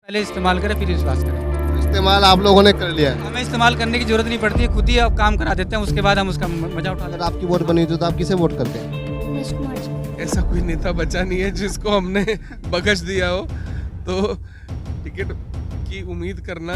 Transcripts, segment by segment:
पहले इस्तेमाल करें फिर विश्वास करें। इस्तेमाल आप लोगों ने कर लिया है। हमें इस्तेमाल करने की ज़रूरत नहीं पड़ती है, खुद ही आप काम करा देते हैं, उसके बाद हम उसका मज़ा उठा अगर लेते हैं। आपकी वोट बनी हुई तो आप किसे वोट करते हैं? उमेश कुमार जी। ऐसा कोई नेता बचा नहीं है जिसको हमने बख्श दिया हो, तो टिकट की उम्मीद करना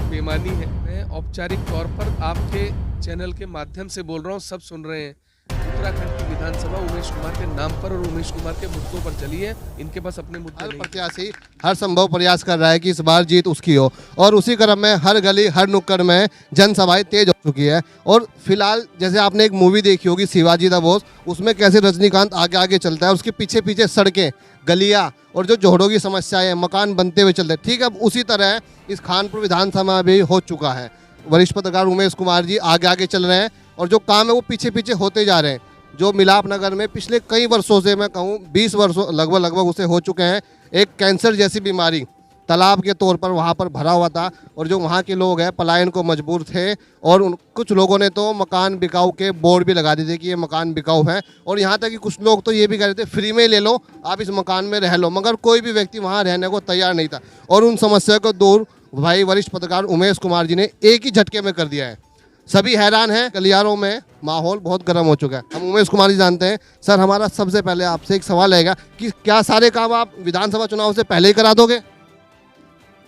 बेईमानी है। मैं औपचारिक तौर पर आपके चैनल के माध्यम से बोल रहा हूँ, सब सुन रहे हैं। उत्तराखंड की विधानसभा उमेश कुमार के नाम पर और उमेश कुमार के मुद्दों पर चली है। इनके पास अपने मुद्दे हर नहीं। प्रत्याशी हर संभव प्रयास कर रहा है कि इस बार जीत उसकी हो, और उसी क्रम में हर गली हर नुक्कड़ में जनसभाएं तेज हो चुकी है। और फिलहाल जैसे आपने एक मूवी देखी होगी शिवाजी द बोस, उसमें कैसे रजनीकांत आगे आगे चलता है, उसके पीछे पीछे सड़कें, गलियां और जो जोड़ों की समस्याएं, मकान बनते हुए चलते हैं। ठीक है, अब उसी तरह इस खानपुर विधानसभा भी हो चुका है। वरिष्ठ पत्रकार उमेश कुमार जी आगे आगे चल रहे हैं और जो काम है वो पीछे पीछे होते जा रहे हैं। जो मिलाप नगर में पिछले कई वर्षों से, मैं कहूँ 20 वर्षों लगभग उसे हो चुके हैं, एक कैंसर जैसी बीमारी तालाब के तौर पर वहाँ पर भरा हुआ था, और जो वहाँ के लोग हैं पलायन को मजबूर थे, और कुछ लोगों ने तो मकान बिकाऊ के बोर्ड भी लगा दिए थे कि ये मकान बिकाऊ है, और यहाँ तक कि कुछ लोग तो ये भी कह रहे थे फ्री में ले लो, आप इस मकान में रह लो, मगर कोई भी व्यक्ति वहाँ रहने को तैयार नहीं था। और उन समस्या को दूर भाई वरिष्ठ पत्रकार उमेश कुमार जी ने एक ही झटके में कर दिया है। सभी हैरान हैं, गलियारों में माहौल बहुत गर्म हो चुका है। हम उमेश कुमार जी जानते हैं। सर, हमारा सबसे पहले आपसे एक सवाल रहेगा कि क्या सारे काम आप विधानसभा चुनाव से पहले ही करा दोगे?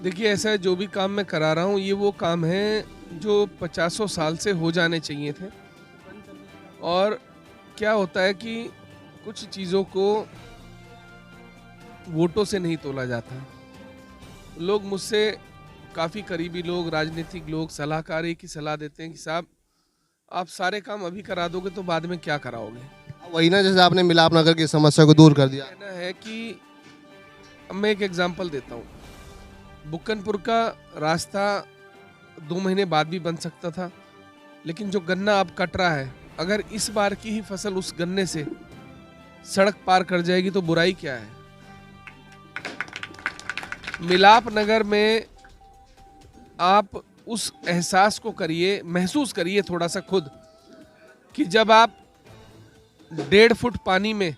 देखिए, ऐसा है, जो भी काम मैं करा रहा हूँ ये वो काम है जो 50 साल से हो जाने चाहिए थे। और क्या होता है कि कुछ चीज़ों को वोटों से नहीं तोला जाता। लोग मुझसे, काफ़ी करीबी लोग, राजनीतिक लोग, सलाहकार एक ही सलाह देते हैं कि साहब आप सारे काम अभी करा दोगे तो बाद में क्या कराओगे। वही ना, जैसे आपने मिलाप नगर की समस्या को दूर कर दिया। कहना है कि अब मैं एक एग्जांपल देता हूँ। बुक्कनपुर का रास्ता 2 महीने बाद भी बन सकता था, लेकिन जो गन्ना अब कट रहा है, अगर इस बार की ही फसल उस गन्ने से सड़क पार कर जाएगी तो बुराई क्या है। मिलाप नगर में आप उस एहसास को करिए, महसूस करिए थोड़ा सा खुद, कि जब आप 1.5 फुट पानी में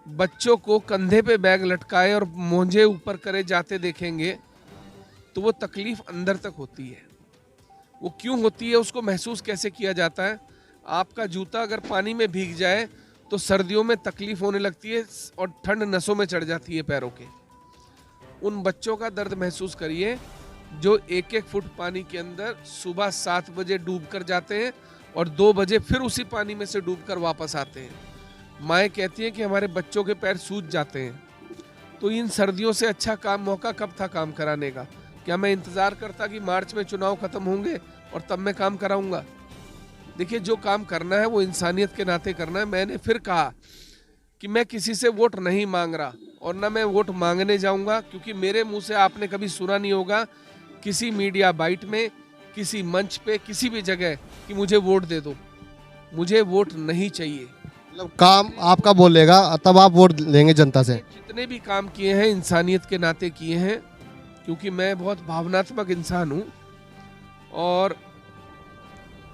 बच्चों को कंधे पे बैग लटकाए और मोंजे ऊपर करे जाते देखेंगे तो वो तकलीफ अंदर तक होती है। वो क्यों होती है, उसको महसूस कैसे किया जाता है। आपका जूता अगर पानी में भीग जाए तो सर्दियों में तकलीफ होने लगती है और ठंड नसों में चढ़ जाती है पैरों के। उन बच्चों का दर्द महसूस करिए जो 1-1 फुट पानी के अंदर सुबह 7 बजे डूब कर जाते हैं और 2 बजे फिर उसी पानी में से डूबकर वापस आते हैं। माएँ कहती हैं कि हमारे बच्चों के पैर सूज जाते हैं। तो इन सर्दियों से अच्छा मौका कब था काम कराने का? क्या मैं इंतज़ार करता कि मार्च में चुनाव खत्म होंगे और तब मैं काम कराऊंगा? देखिए, जो काम करना है वो इंसानियत के नाते करना है। मैंने फिर कहा कि मैं किसी से वोट नहीं मांग रहा और ना मैं वोट मांगने जाऊंगा, क्योंकि मेरे मुंह से आपने कभी सुना नहीं होगा किसी मीडिया बाइट में, किसी मंच पे, किसी भी जगह कि मुझे वोट दे दो। मुझे वोट नहीं चाहिए। मतलब काम आपका बोलेगा तब आप वोट लेंगे जनता से? जितने भी काम किए हैं इंसानियत के नाते किए हैं, क्योंकि मैं बहुत भावनात्मक इंसान हूँ। और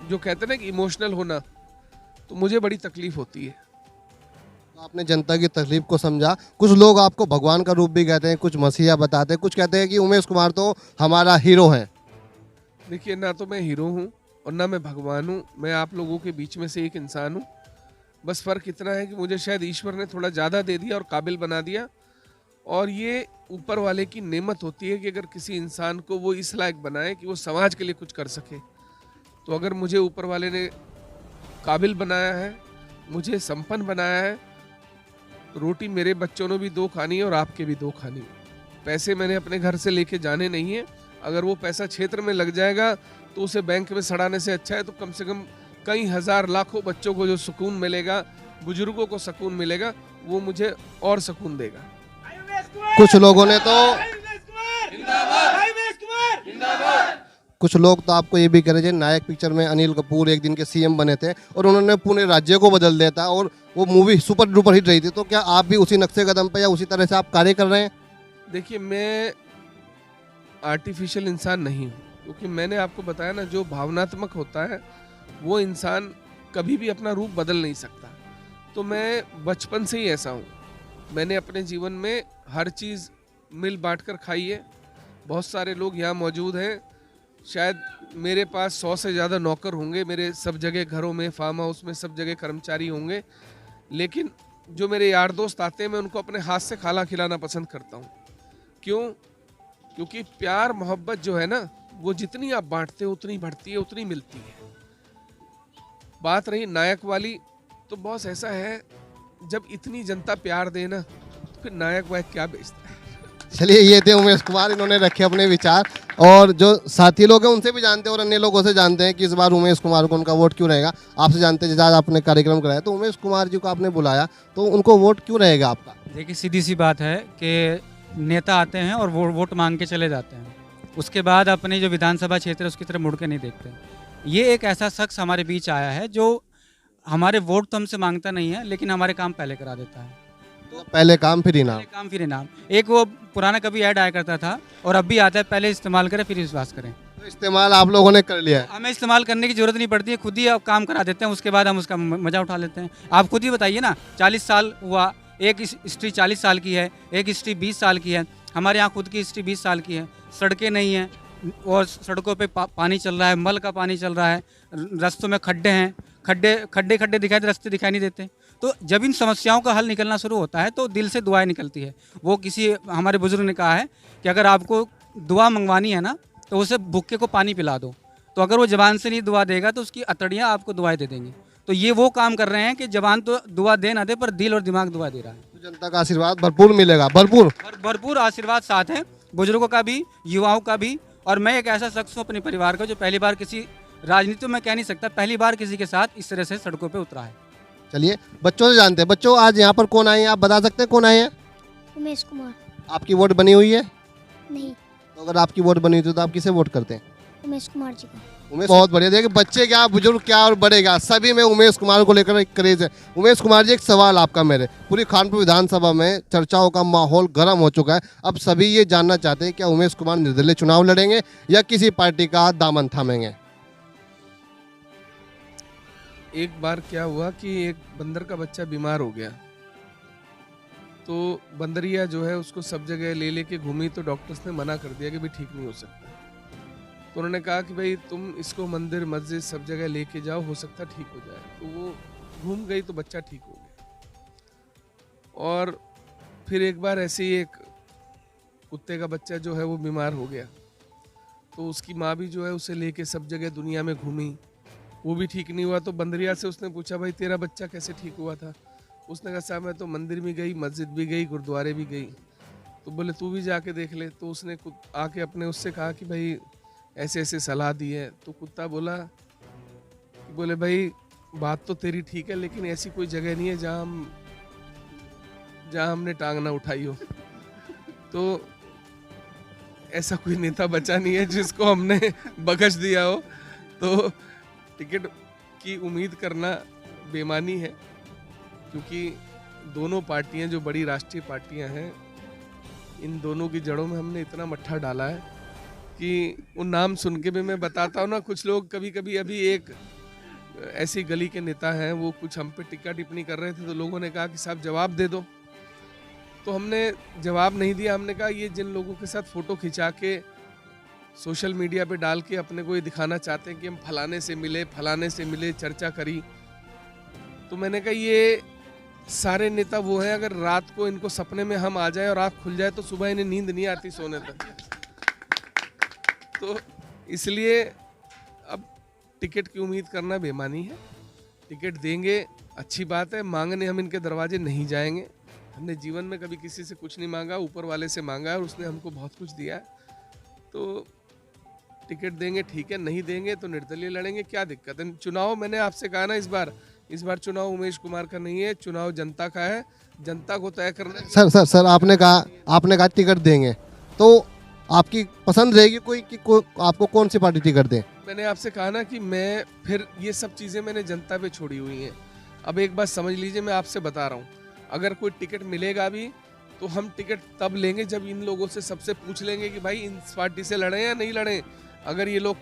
जो कहते हैं ना कि इमोशनल होना, तो मुझे बड़ी तकलीफ होती है। आपने जनता की तकलीफ को समझा। कुछ लोग आपको भगवान का रूप भी कहते हैं, कुछ मसीहा बताते हैं, कुछ कहते हैं कि उमेश कुमार तो हमारा हीरो है। देखिए, ना तो मैं हीरो हूँ और ना मैं भगवान हूँ। मैं आप लोगों के बीच में से एक इंसान हूँ। बस फ़र्क इतना है कि मुझे शायद ईश्वर ने थोड़ा ज़्यादा दे दिया और काबिल बना दिया। और ये ऊपर वाले की नेमत होती है कि अगर किसी इंसान को वो इस लायक बनाए कि वो समाज के लिए कुछ कर सके। तो अगर मुझे ऊपर वाले ने काबिल बनाया है, मुझे संपन्न बनाया है, रोटी मेरे बच्चों ने भी 2 खानी है और आपके भी 2 खानी है। पैसे मैंने अपने घर से लेके जाने नहीं है। अगर वो पैसा क्षेत्र में लग जाएगा तो उसे बैंक में सड़ाने से अच्छा है तो कम से कम कई हज़ार लाखों बच्चों को जो सुकून मिलेगा, बुजुर्गों को सुकून मिलेगा, वो मुझे और सुकून देगा। कुछ लोगों ने तो कुछ लोग तो आपको ये भी कह रहे थे, नायक पिक्चर में अनिल कपूर एक दिन के सीएम बने थे और उन्होंने पूरे राज्य को बदल दिया था और वो मूवी सुपर डुपर हिट रही थी। तो क्या आप भी उसी नक्शे कदम पे या उसी तरह से आप कार्य कर रहे हैं? देखिए, मैं आर्टिफिशियल इंसान नहीं हूँ, क्योंकि मैंने आपको बताया ना, जो भावनात्मक होता है वो इंसान कभी भी अपना रूप बदल नहीं सकता। तो मैं बचपन से ही ऐसा हूँ। मैंने अपने जीवन में हर चीज़ मिल बांट कर खाई है। बहुत सारे लोग यहाँ मौजूद हैं। शायद मेरे पास 100 से ज़्यादा नौकर होंगे, मेरे सब जगह घरों में, फार्म हाउस में, सब जगह कर्मचारी होंगे। लेकिन जो मेरे यार दोस्त आते हैं, मैं उनको अपने हाथ से खाना खिलाना पसंद करता हूँ। क्यों? क्योंकि प्यार मोहब्बत जो है ना, वो जितनी आप बांटते हो उतनी बढ़ती है, उतनी मिलती है। बात रही नायक वाली, तो बॉस ऐसा है, जब इतनी जनता प्यार दे ना, तो फिर नायक वायक क्या बेचता है। चलिए, ये थे उमेश कुमार, इन्होंने रखे अपने विचार, और जो साथी लोग हैं उनसे भी जानते हैं और अन्य लोगों से जानते हैं कि इस बार उमेश कुमार को उनका वोट क्यों रहेगा। आपसे जानते हैं, जैसे आज आपने कार्यक्रम कराया तो उमेश कुमार जी को आपने बुलाया, तो उनको वोट क्यों रहेगा आपका? देखिए, सीधी सी बात है कि नेता आते हैं और वोट मांग के चले जाते हैं, उसके बाद अपने जो विधानसभा क्षेत्र है उसकी तरफ मुड़ के नहीं देखते। ये एक ऐसा शख्स हमारे बीच आया है जो हमारे वोट तो हमसे मांगता नहीं है, लेकिन हमारे काम पहले करा देता है। तो पहले काम फिर इनाम। पहले काम फिर इनाम। एक वो पुराना कभी ऐड आया करता था और अब भी आता है, पहले इस्तेमाल करें फिर विश्वास करें। तो इस्तेमाल आप लोगों ने कर लिया है। हमें इस्तेमाल करने की जरूरत नहीं पड़ती है, खुद ही अब काम करा देते हैं, उसके बाद हम उसका मजा उठा लेते हैं। आप खुद ही बताइए ना, 40 साल हुआ, एक हिस्ट्री 40 साल की है, एक हिस्ट्री 20 साल की है। हमारे यहाँ खुद की हिस्ट्री 20 साल की है। सड़कें नहीं हैं और सड़कों पे पानी चल रहा है, मल का पानी चल रहा है, रास्तों में खड्डे हैं, खड्डे दिखाई दे, रास्ते दिखाई नहीं देते। तो जब इन समस्याओं का हल निकलना शुरू होता है तो दिल से दुआएं निकलती है। वो किसी हमारे बुजुर्ग ने कहा है कि अगर आपको दुआ मंगवानी है ना, तो उसे भूखे को पानी पिला दो, तो अगर वो जबान से नहीं दुआ देगा तो उसकी अतड़ियाँ आपको दुआएं दे देंगी। तो ये वो काम कर रहे हैं कि जबान तो दुआ दे ना दे, पर दिल और दिमाग दुआ दे रहा है। तो जनता का आशीर्वाद भरपूर मिलेगा, भरपूर आशीर्वाद साथ है, बुजुर्गों का भी, युवाओं का भी। और मैं एक ऐसा शख्स हूँ अपने परिवार का जो पहली बार किसी राजनीति में, कह नहीं सकता, पहली बार किसी के साथ इस तरह से सड़कों पे उतरा है। चलिए, बच्चों से जानते हैं। बच्चों, आज यहाँ पर कौन आए हैं, आप बता सकते हैं कौन आए हैं? उमेश कुमार। आपकी वोट बनी हुई है? नहीं, तो अगर आपकी वोट बनी हुई थी तो आप किसे वोट करते हैं? उमेश कुमार जी का। उमेश, बहुत बढ़िया। देखिए, बच्चे क्या, बुजुर्ग क्या और बड़े क्या, सभी में उमेश कुमार को लेकर एक क्रेज है। उमेश कुमार जी, एक सवाल आपका मेरे, पूरी खानपुर विधानसभा में चर्चाओं का माहौल गर्म हो चुका है। अब सभी ये जानना चाहते हैं क्या उमेश कुमार निर्दलीय चुनाव लड़ेंगे या किसी पार्टी का दामन थामेंगे? एक बार क्या हुआ कि एक बंदर का बच्चा बीमार हो गया, तो बंदरिया जो है उसको सब जगह ले लेके घूमी, तो डॉक्टर्स ने मना कर दिया कि भाई ठीक नहीं हो सकता। तो उन्होंने कहा कि भाई तुम इसको मंदिर मस्जिद सब जगह लेके जाओ, हो सकता ठीक हो जाए। तो वो घूम गई तो बच्चा ठीक हो गया। और फिर एक बार ऐसे ही एक कुत्ते का बच्चा जो है वो बीमार हो गया, तो उसकी माँ भी जो है उसे लेके सब जगह दुनिया में घूमी, वो भी ठीक नहीं हुआ। तो बंदरिया से उसने पूछा, भाई तेरा बच्चा कैसे ठीक हुआ था? उसने कहा साहब मैं तो मंदिर भी गई, मस्जिद भी गई, गुरुद्वारे भी गई। तो बोले तू भी जाके देख ले। तो उसने आके अपने उससे कहा कि भाई ऐसे ऐसे सलाह दी है। तो कुत्ता बोला, बोले भाई बात तो तेरी ठीक है, लेकिन ऐसी कोई जगह नहीं है जहाँ हमने टांग ना उठाई हो। तो ऐसा कोई नेता बचा नहीं है जिसको हमने बख्श दिया हो। तो टिकट की उम्मीद करना बेमानी है, क्योंकि दोनों पार्टियां जो बड़ी राष्ट्रीय पार्टियां हैं, इन दोनों की जड़ों में हमने इतना मट्ठा डाला है कि उन नाम सुन के भी मैं बताता हूँ ना, कुछ लोग कभी कभी, अभी एक ऐसी गली के नेता हैं, वो कुछ हम पे टिक्का टिप्पणी कर रहे थे, तो लोगों ने कहा कि साहब जवाब दे दो। तो हमने जवाब नहीं दिया। हमने कहा ये जिन लोगों के साथ फ़ोटो खिंचा के सोशल मीडिया पे डाल के अपने को ये दिखाना चाहते हैं कि हम फलाने से मिले, चर्चा करी, तो मैंने कहा ये सारे नेता वो हैं, अगर रात को इनको सपने में हम आ जाए और आँख खुल जाए तो सुबह इन्हें नींद नहीं आती सोने तक। तो इसलिए अब टिकट की उम्मीद करना बेमानी है। टिकट देंगे, अच्छी बात है, मांगने हम इनके दरवाजे नहीं जाएंगे। हमने जीवन में कभी किसी से कुछ नहीं मांगा, ऊपर वाले से मांगा है और उसने हमको बहुत कुछ दिया है। तो टिकट देंगे ठीक है, नहीं देंगे तो निर्दलीय लड़ेंगे, क्या दिक्कत है। चुनाव मैंने आपसे कहा ना, इस बार चुनाव उमेश कुमार का नहीं है, चुनाव जनता का है, जनता को तय करना है। सर आपने कहा टिकट देंगे, तो आपकी पसंद रहेगी आपको कौन सी पार्टी टिकट दे? मैंने आपसे कहा ना कि मैं फिर ये सब चीज़ें मैंने जनता पे छोड़ी हुई हैं। अब एक बात समझ लीजिए, मैं आपसे बता रहा हूँ, अगर कोई टिकट मिलेगा भी तो हम टिकट तब लेंगे जब इन लोगों से सबसे पूछ लेंगे कि भाई इन पार्टी से लड़ें या नहीं लड़ें। अगर ये लोग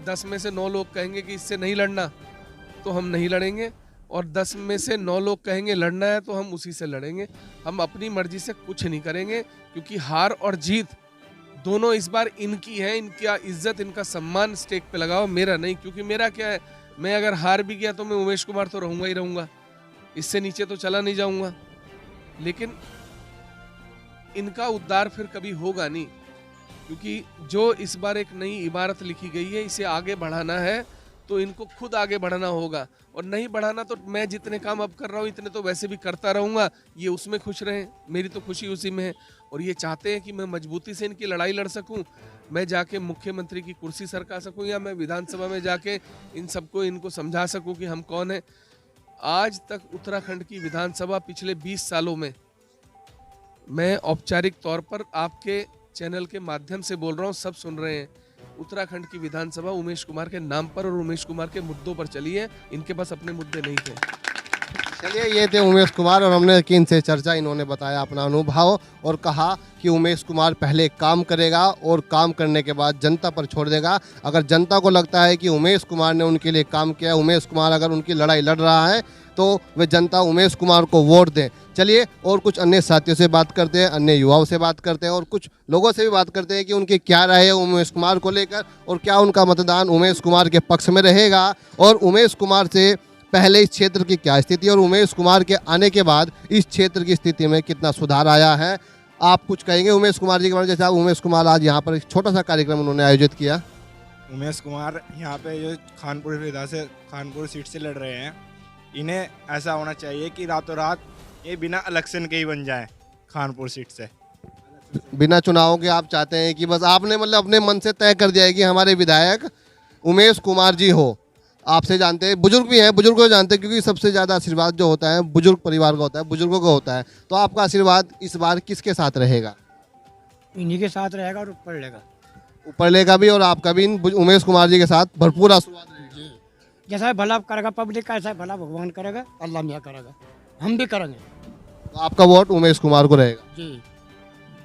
10 में से 9 लोग कहेंगे कि इससे नहीं लड़ना, तो हम नहीं लड़ेंगे, और 10 में से 9 लोग कहेंगे लड़ना है तो हम उसी से लड़ेंगे। हम अपनी मर्जी से कुछ नहीं करेंगे, क्योंकि हार और जीत दोनों इस बार इनकी है, इनका इज्जत, इनका सम्मान स्टेक पे लगाओ, मेरा नहीं। क्योंकि मेरा क्या है, मैं अगर हार भी गया तो मैं उमेश कुमार तो रहूंगा ही रहूंगा, इससे नीचे तो चला नहीं जाऊंगा। लेकिन इनका उद्धार फिर कभी होगा नहीं, क्योंकि जो इस बार एक नई इबारत लिखी गई है, इसे आगे बढ़ाना है तो इनको खुद आगे बढ़ना होगा। और नहीं बढ़ाना तो मैं जितने काम अब कर रहा हूँ इतने तो वैसे भी करता रहूंगा, ये उसमें खुश रहें, मेरी तो खुशी उसी में है। और ये चाहते हैं कि मैं मजबूती से इनकी लड़ाई लड़ सकूं, मैं जाके मुख्यमंत्री की कुर्सी सरका सकूं, या मैं विधानसभा में जाके इन सबको इनको समझा सकूं कि हम कौन है। आज तक उत्तराखंड की विधानसभा पिछले 20 सालों में, मैं औपचारिक तौर पर आपके चैनल के माध्यम से बोल रहा हूँ, सब सुन रहे हैं, उत्तराखंड की विधानसभा उमेश कुमार के नाम पर और उमेश कुमार के मुद्दों पर चली है, इनके पास अपने मुद्दे नहीं थे। चलिए, ये थे उमेश कुमार और हमने की इनसे चर्चा, इन्होंने बताया अपना अनुभव और कहा कि उमेश कुमार पहले काम करेगा और काम करने के बाद जनता पर छोड़ देगा। अगर जनता को लगता है कि उमेश कुमार ने उनके लिए काम किया, उमेश कुमार अगर उनकी लड़ाई लड़ रहा है, तो वे जनता उमेश कुमार को वोट दें। चलिए, और कुछ अन्य साथियों से बात करते हैं, अन्य युवाओं से बात करते हैं और कुछ लोगों से भी बात करते हैं कि उनकी क्या राय है उमेश कुमार को लेकर और क्या उनका मतदान उमेश कुमार के पक्ष में रहेगा और उमेश कुमार से पहले इस क्षेत्र की क्या स्थिति और उमेश कुमार के आने के बाद इस क्षेत्र की स्थिति में कितना सुधार आया है। आप कुछ कहेंगे उमेश कुमार जी के बारे में? जैसे आप उमेश कुमार आज यहाँ पर एक छोटा सा कार्यक्रम उन्होंने आयोजित किया। उमेश कुमार यहाँ पे जो खानपुर सीट से लड़ रहे हैं, इन्हें ऐसा होना चाहिए कि रातों रात ये बिना इलेक्शन के ही बन जाए खानपुर सीट से। बिना चुनावों के आप चाहते हैं कि बस आपने मतलब अपने मन से तय कर दिया है कि हमारे विधायक उमेश कुमार जी हो। आपसे जानते हैं, बुजुर्ग भी हैं, बुजुर्ग को जानते हैं, क्योंकि सबसे ज़्यादा आशीर्वाद जो होता है बुजुर्ग परिवार का होता है, बुजुर्गों का होता है। तो आपका आशीर्वाद इस बार किसके साथ रहेगा? इन्हीं के साथ रहेगा और ऊपर लेगा, ऊपर लेगा भी और आपका भी उमेश कुमार जी के साथ भरपूर आशीर्वाद रहेगा। जैसा भला करेगा पब्लिक का, ऐसा भला भगवान करेगा, अल्लाह मियाँ करेगा, हम भी करेंगे। तो आपका वोट उमेश कुमार को रहेगा जी।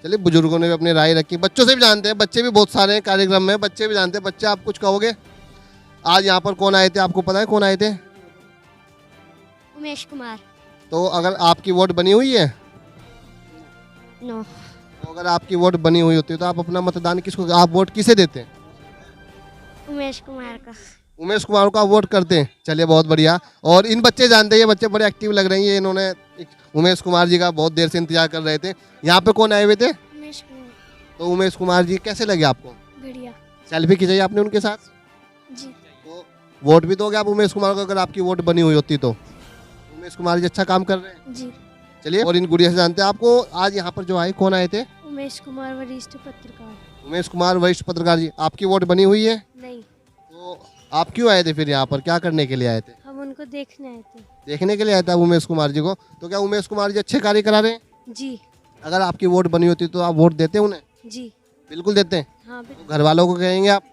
चलिए, बुजुर्गों ने भी अपनी राय रखी, बच्चों से भी जानते हैं, बच्चे भी बहुत सारे हैं कार्यक्रम में, बच्चे भी जानते हैं। बच्चे, आप कुछ कहोगे? आज यहाँ पर कौन आए थे, आपको पता है कौन आए थे? उमेश कुमार। तो अगर आपकी वोट बनी हुई है? नो। तो अगर आपकी वोट बनी हुई होती है तो आप अपना मतदान किसको, आप वोट किसे देते हैं? उमेश कुमार का। उमेश कुमार को आप वोट करते हैं। चलिए, बहुत बढ़िया। और इन बच्चे जानते हैं, ये बच्चे बड़े एक्टिव लग रहे हैं, ये इन्होंने उमेश कुमार जी का बहुत देर से इंतजार कर रहे थे। यहाँ पे कौन आए हुए थे? उमेश कुमार। तो उमेश कुमार जी कैसे लगे आपको? बढ़िया। सेल्फी खिंचाई आपने उनके साथ? जी। तो वोट भी दोगे आप उमेश कुमार को अगर आपकी वोट बनी हुई होती तो? उमेश कुमार जी अच्छा काम कर रहे हैं। जी। चलिए, और इन गुड़िया से जानते हैं, आपको आज यहाँ पर जो आए कौन आए थे? उमेश कुमार वरिष्ठ पत्रकार। उमेश कुमार वरिष्ठ पत्रकार जी, आपकी वोट बनी हुई है? नहीं। तो आप क्यों आए थे फिर यहाँ पर, क्या करने के लिए आए थे? हम उनको देखने आए थे। देखने के लिए आए थे आप उमेश कुमार जी को? तो क्या उमेश कुमार जी अच्छे कार्य करा रहे हैं? जी। अगर आपकी वोट बनी होती तो आप वोट देते उन्हें? जी। बिल्कुल देते हैं। हाँ तो घर वालों को कहेंगे आप?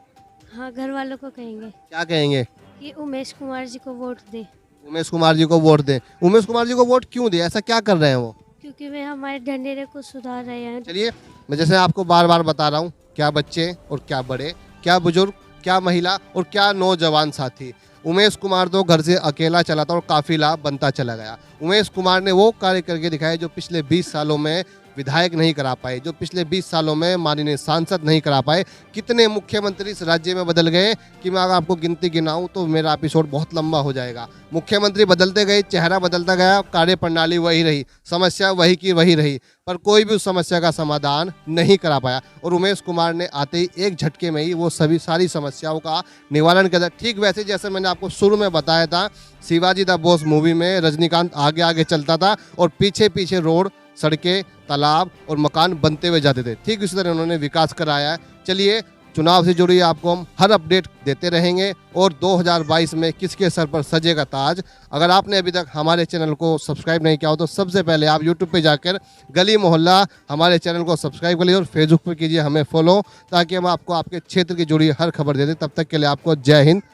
हाँ, घर वालों को कहेंगे क्या कहेंगे? कि उमेश कुमार जी को वोट दे। उमेश कुमार जी को वोट दें। उमेश कुमार जी को वोट क्यों दे, ऐसा क्या कर रहे हैं वो? क्योंकि वे हमारे ढंढेरे को सुधार रहे हैं। चलिए, मैं जैसे आपको बार बार बता रहा हूँ, क्या बच्चे और क्या बड़े, क्या बुजुर्ग, क्या महिला और क्या नौजवान साथी, उमेश कुमार तो घर से अकेला चला था और काफिला बनता चला गया। उमेश कुमार ने वो कार्य करके दिखाए जो पिछले 20 सालों में विधायक नहीं करा पाए, जो पिछले 20 सालों में माननीय सांसद नहीं करा पाए। कितने मुख्यमंत्री इस राज्य में बदल गए कि मैं अगर आपको गिनती गिनाऊं तो मेरा एपिसोड बहुत लंबा हो जाएगा। मुख्यमंत्री बदलते गए, चेहरा बदलता गया, कार्य प्रणाली वही रही, समस्या वही की वही रही, पर कोई भी उस समस्या का समाधान नहीं करा पाया। और उमेश कुमार ने आते ही एक झटके में ही वो सारी समस्याओं का निवारण किया। ठीक वैसे जैसे मैंने आपको शुरू में बताया था, शिवाजी द बॉस मूवी में रजनीकांत आगे आगे चलता था और पीछे पीछे रोड, सड़कें, तालाब और मकान बनते हुए जाते थे। ठीक इसी तरह उन्होंने विकास कराया है। चलिए, चुनाव से जुड़ी आपको हम हर अपडेट देते रहेंगे और 2022 में किसके सर पर सजेगा ताज। अगर आपने अभी तक हमारे चैनल को सब्सक्राइब नहीं किया हो तो सबसे पहले आप यूट्यूब पे जाकर गली मोहल्ला हमारे चैनल को सब्सक्राइब कर लीजिए और फेसबुक पर कीजिए हमें फॉलो, ताकि हम आपको आपके क्षेत्र की जुड़ी हर खबर दे दें। तब तक के लिए आपको जय हिंद,